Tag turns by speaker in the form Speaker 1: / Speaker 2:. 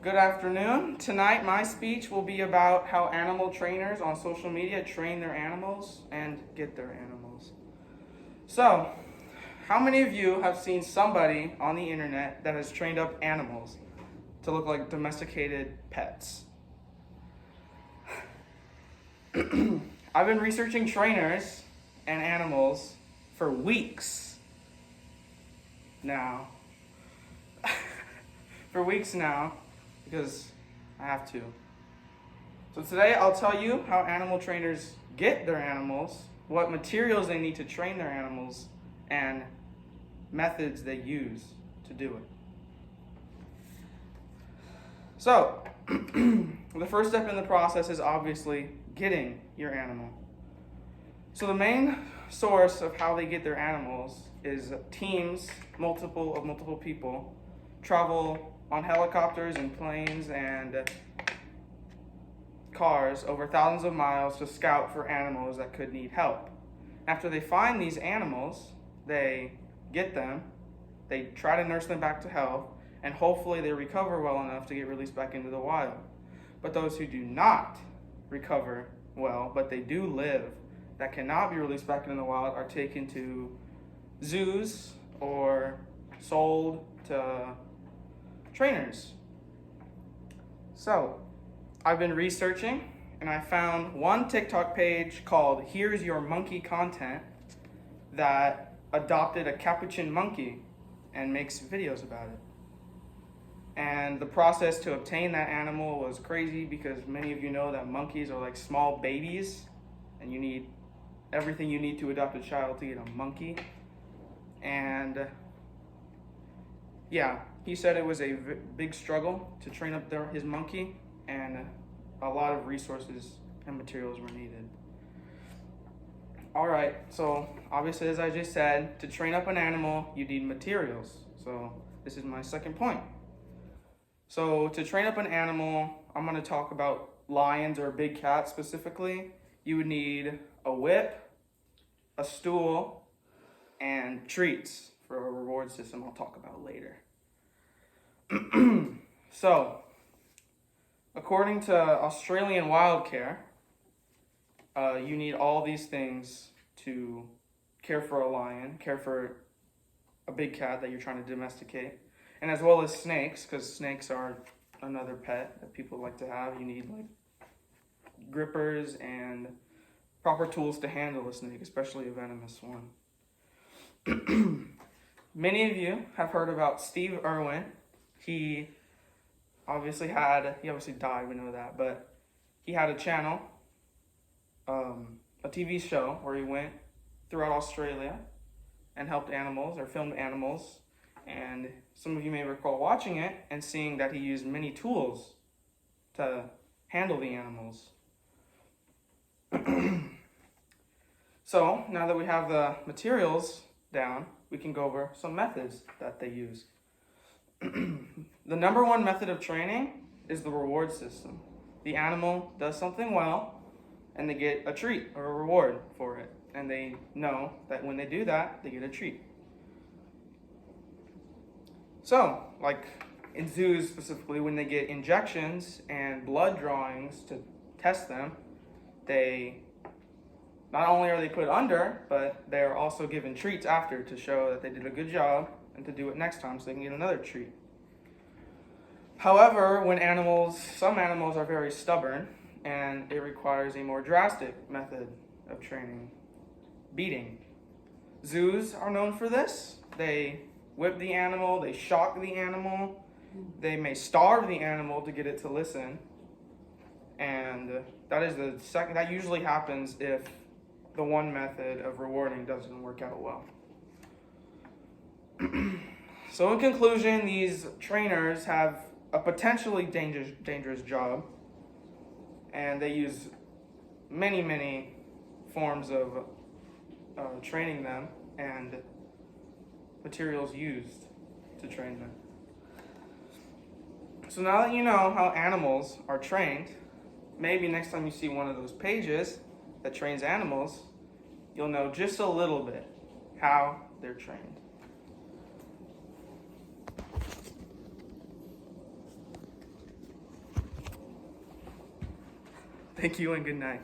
Speaker 1: Good afternoon. Tonight, my speech will be about how animal trainers on social media train their animals and get their animals. So, how many of you have seen somebody on the internet that has trained up animals to look like domesticated pets? I've been researching trainers and animals for weeks now. Because I have to. So today I'll tell you how animal trainers get their animals, what materials they need to train their animals, and methods they use to do it. So, the first step in the process is obviously getting your animal. So the main source of how they get their animals is teams, multiple people, travel on helicopters and planes and cars over thousands of miles to scout for animals that could need help. After they find these animals, they get them, they try to nurse them back to health, and hopefully they recover well enough to get released back into the wild. But those who do not recover well, but they do live, that cannot be released back into the wild, are taken to zoos or sold to trainers. So, I've been researching and I found one TikTok page called Here's Your Monkey Content that adopted a capuchin monkey and makes videos about it. And the process to obtain that animal was crazy because many of you know that monkeys are like small babies and you need everything you need to adopt a child to get a monkey. And yeah, he said it was a big struggle to train up his monkey, and a lot of resources and materials were needed. Alright, so obviously, as I just said, to train up an animal, you need materials. So this is my second point. So to train up an animal, I'm going to talk about lions or big cats specifically. You would need a whip, a stool, and treats for a reward system I'll talk about later. So, according to Australian Wild Care, you need all these things to care for a lion, care for a big cat that you're trying to domesticate, and as well as snakes, because snakes are another pet that people like to have. You need like grippers and proper tools to handle a snake, especially a venomous one. Many of you have heard about Steve Irwin. He obviously died, we know that, but he had a channel, a TV show where he went throughout Australia and helped animals or filmed animals. And some of you may recall watching it and seeing that he used many tools to handle the animals. So now that we have the materials down, we can go over some methods that they use. The number one method of training is the reward system. The animal does something well, and they get a treat or a reward for it. And they know that when they do that, they get a treat. So, like in zoos specifically, when they get injections and blood drawings to test them, not only are they put under, but they're also given treats after to show that they did a good job and to do it next time so they can get another treat. However, some animals are very stubborn and it requires a more drastic method of training: beating. Zoos are known for this. They whip the animal, they shock the animal, they may starve the animal to get it to listen. And that usually happens if the one method of rewarding doesn't work out well. So in conclusion, these trainers have a potentially dangerous job, and they use many forms of training them and materials used to train them. So now that you know how animals are trained, maybe next time you see one of those pages that trains animals, you'll know just a little bit how they're trained. Thank you and good night.